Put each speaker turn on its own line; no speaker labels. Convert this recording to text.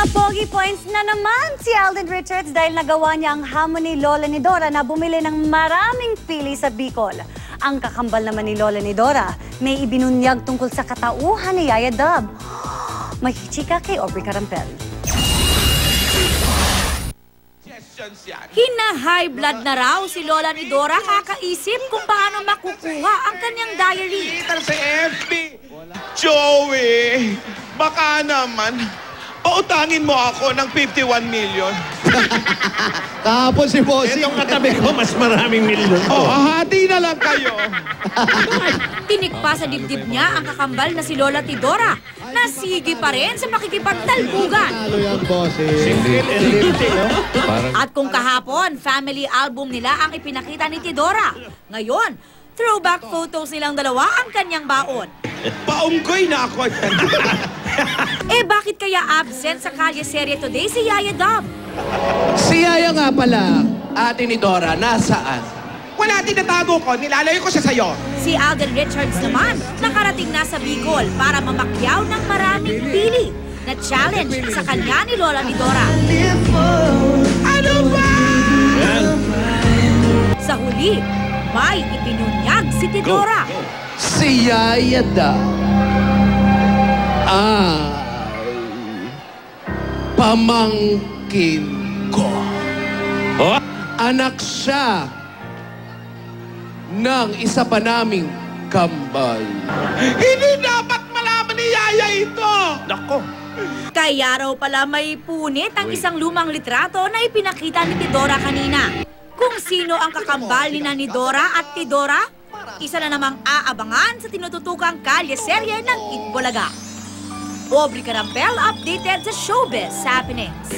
Naka-pogi points na naman si Alden Richards dahil nagawa niya ang hamon ni Lola ni Dora na bumili ng maraming pili sa Bicol. Ang kakambal naman ni Lola ni Dora, may ibinunyag tungkol sa katauhan ni Yaya Dub. May chika kay Aubrey Carampel.
Hina-high blood na raw si Lola ni Dora kakaisip kung paano makukuha ang kanyang diary.
Sa FB. Joey, baka naman, pautangin mo ako ng 51 million.
Kahapon si Bossing.
Itong katabi ko, mas maraming milyon.
Oh, hati na lang kayo.
Tinikpa sa dibdib niya ang kakambal na si Lola Tidora. Nasigi pa rin sa makikipagtalbugan.
Talo yan, Bossing.
Single and lifting, no?
At kung kahapon, family album nila ang ipinakita ni Tidora. Ngayon, throwback photos nilang dalawa ang kanyang baon.
Paunggoy na ako.
Eh bakit kaya absent sa Kalye Serye today si Yaya Dub?
Si Yaya nga pala, ate ni Dora, nasaan?
Wala tinatago ko, nilalayo ko siya sa'yo.
Si Alden Richards naman, nakarating na sa Bicol para mamakyaw ng maraming pili na challenge sa kanya ni Lola ni Dora.
Ano ba?
Sa huli, may ibinunyag si Tidora.
Si Yaya daw ay pamangkin ko.
Oh?
Anak siya ng isa pa naming kambal.
Hindi dapat malaman ni Yaya ito.
Nako.
Kaya raw pala may punit ang isang lumang litrato na ipinakita ni Tidora kanina. Kung sino ang kakambal ni Dora at Tidora, isa na namang aabangan sa tinututukang Kalye Serye ng Itbulaga. Aubrey Carampel updated sa Showbiz Happenings.